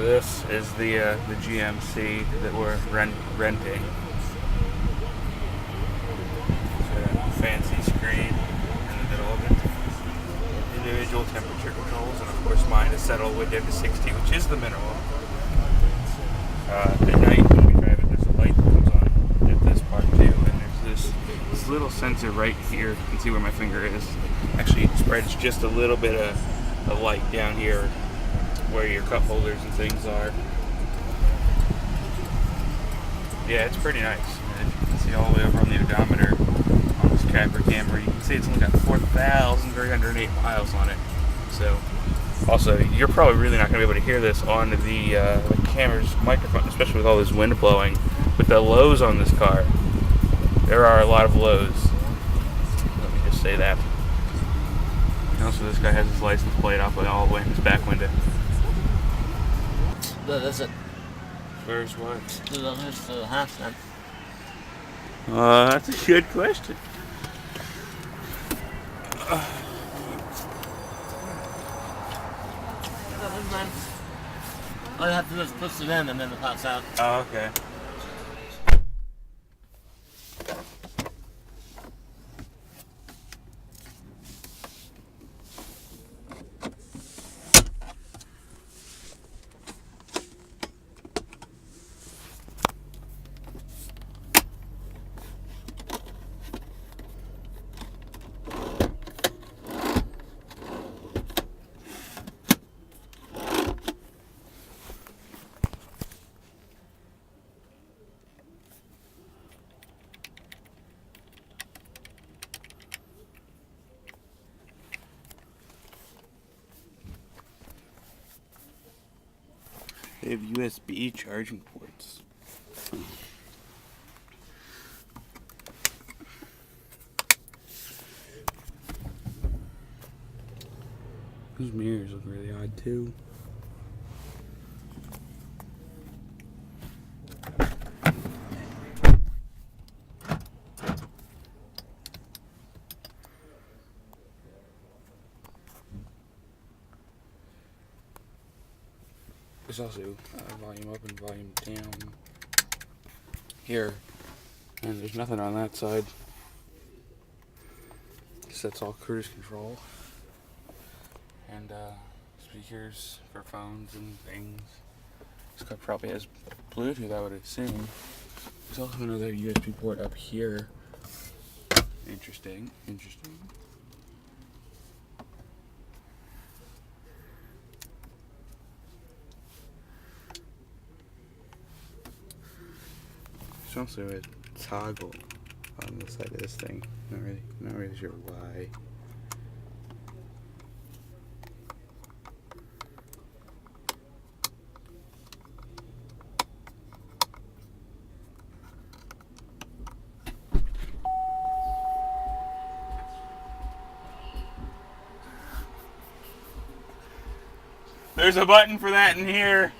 So this is the GMC that we're renting. It's a fancy screen in the middle of it. Individual temperature controls, and of course mine is set all the way down to 60, which is the minimum. At night when we drive it, there's a light that comes on at this part too, and there's this little sensor right here. You can see where my finger is. Actually, it spreads just a little bit of the light down here where your cup holders and things are. Yeah, it's pretty nice. And you can see all the way over on the odometer on this camper camera. You can see it's only got 4,308 miles on it. So, also, you're probably really not going to be able to hear this on the camera's microphone, especially with all this wind blowing. With the lows on this car, there are a lot of lows. Let me just say that. And also, this guy has his license plate off all the way in his back window. That's it. Where's what? The house then. That's a good question. All you have to do is push it in and then it pops out. Oh, okay. They have USB charging ports. Those mirrors look really odd too. There's also volume up and volume down here, and there's nothing on that side. So that's all cruise control, and speakers for phones and things. This car probably has Bluetooth, I would assume. There's also another USB port up here. Interesting. There's also a toggle on the side of this thing. Not really sure why. There's a button for that in here.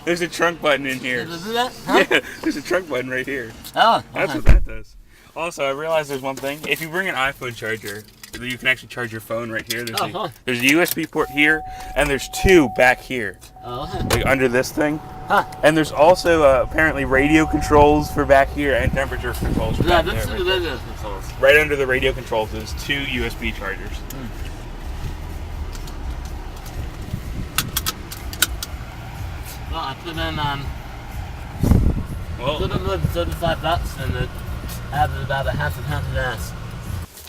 There's a trunk button in here. Does it do that? Huh? Yeah, there's a trunk button right here. Oh, okay. That's what that does. Also, I realized there's one thing. If you bring an iPhone charger, you can actually charge your phone right here. There's a USB port here, and there's two back here. Oh, okay. Like under this thing. Huh. And there's also apparently radio controls for back here and temperature controls for back there. The radio controls. Right under the radio controls, there's two USB chargers. Well, I put in 35 bucks and it added about a half a pound of gas.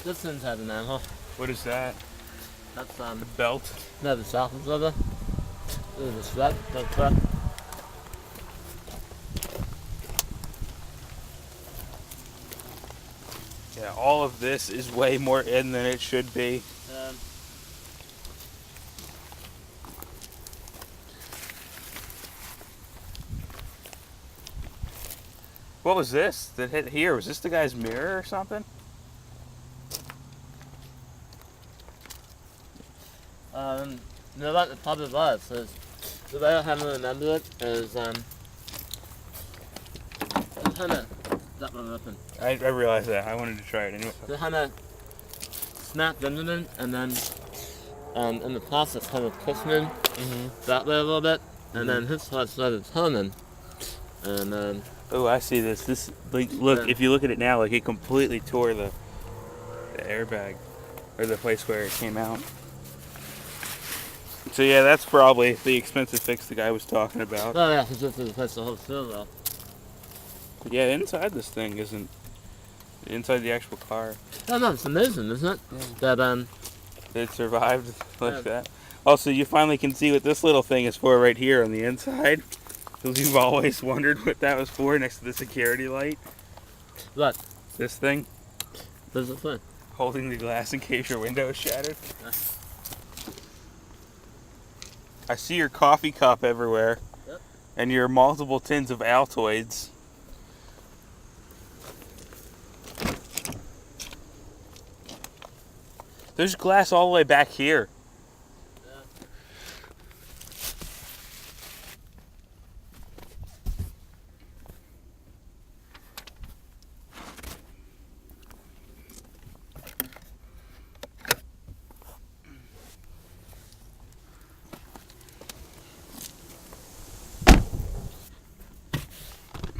This thing's had an angle. What is that? That's The belt? no, the softens leather. This is the strap, the strap. Yeah, all of this is way more in than it should be. What was this that hit here? Was this the guy's mirror or something? You know what? It probably was. Cause the way I haven't remembered it is I'm trying to that one open. I realized that. I wanted to try it anyway. So kind of snapped into it, and then in the process kind of cushioning that way a little bit, and then his side started turning, and then. Oh, I see this. This, like, look. Yeah. If you look at it now, like, it completely tore the airbag, or the place where it came out. So yeah, that's probably the expensive fix the guy was talking about. Oh yeah, because this is the place to hold still though. But yeah, inside this thing isn't. Inside the actual car. Oh no, it's amazing, isn't it? Yeah. That It survived like that. Also, you finally can see what this little thing is for right here on the inside. Because you've always wondered what that was for next to the security light. What? This thing. What's the thing? Holding the glass in case your window is shattered. I see your coffee cup everywhere. Yep. And your multiple tins of Altoids. There's glass all the way back here.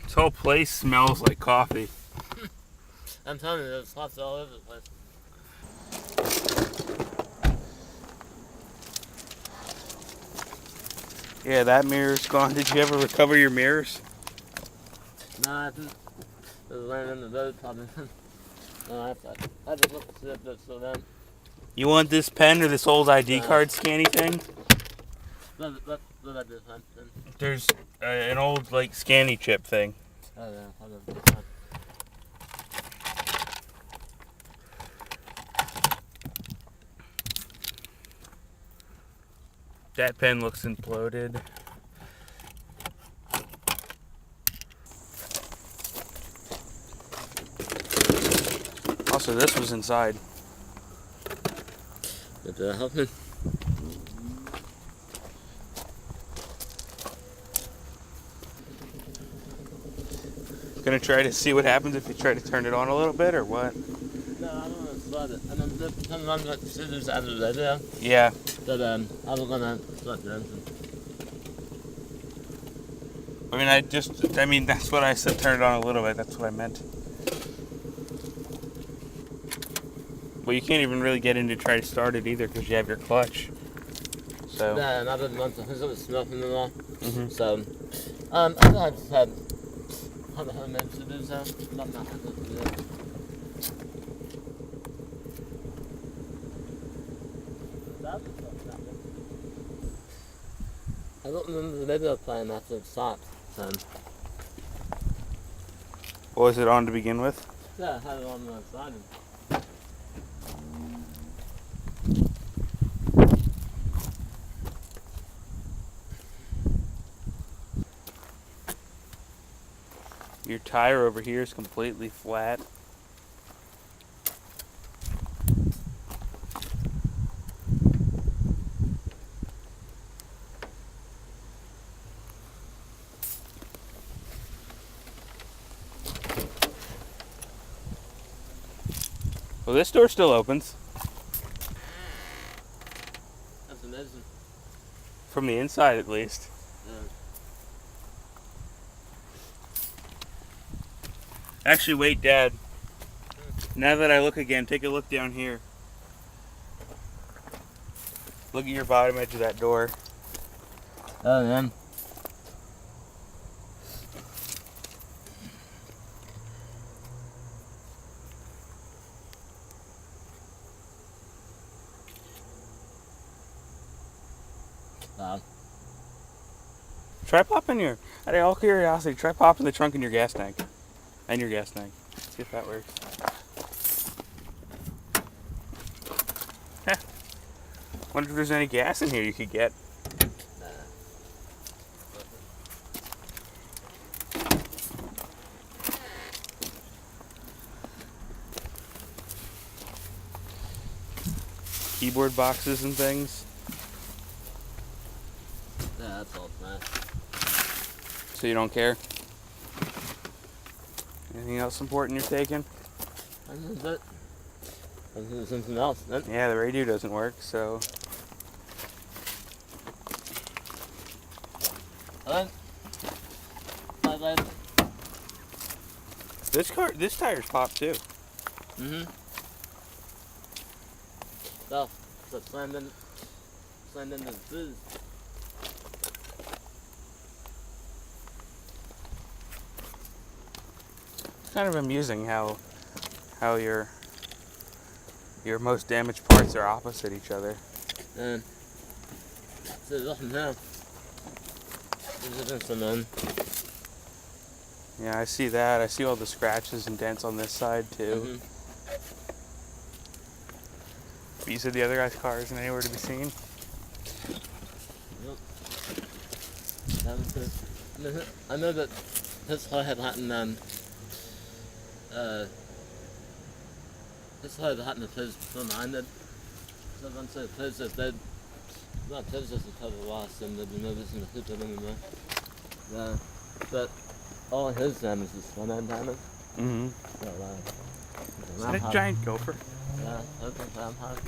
This whole place smells like coffee. I'm telling you, there's spots all over the place. Yeah, that mirror's gone. Did you ever recover your mirrors? No, I didn't. It was laying in the road probably. No, I just looked to see if it's still there. You want this pen or this old ID card scanny thing? What I do, huh? There's an old, like, scanny chip thing. Oh yeah, hold on. That pen looks imploded. Also, this was inside. Did that help me? Gonna try to see what happens if you try to turn it on a little bit, or what? No, I don't want to start it. And then sometimes like scissors out of the radio. Yeah. But I was gonna start the engine. I mean, that's what I said, turn it on a little bit. That's what I meant. Well, you can't even really get in to try to start it either because you have your clutch. So. Yeah, and I didn't want to, because it was smoking and all. So, I just had other homemade to do so. Not having to do that. I don't remember the video playing after it stopped. So. What was it on to begin with? Yeah, I had it on the side. Your tire over here is completely flat. Well, this door still opens. That's amazing. From the inside, at least. Yeah. Actually, wait, Dad. Now that I look again, take a look down here. Look at your bottom edge of that door. Oh, yeah. Wow. Try popping your, out of all curiosity, try popping the trunk in your gas tank. And your gas tank. See if that works. Heh. Wonder if there's any gas in here you could get. Keyboard boxes and things. So you don't care? Anything else important you're taking? I don't know that. There's something else. Then. Yeah, the radio doesn't work, so... Bye. This tire's popped too. Mm-hmm. So slammed in the fuse. It's kind of amusing how your most damaged parts are opposite each other. And so nothing now. There's some in. Yeah, I see that. I see all the scratches and dents on this side too. Mm-hmm. But you said the other guy's car isn't anywhere to be seen? Yep. That was it. I know that his car had happened this had happened to his behind it. So once the place is dead, not place is a total loss and there'd be no reason to keep it anymore. Yeah. But all his damage is front-end damage. Mm-hmm. So, Is that a giant gopher? Yeah, okay, I'm hard.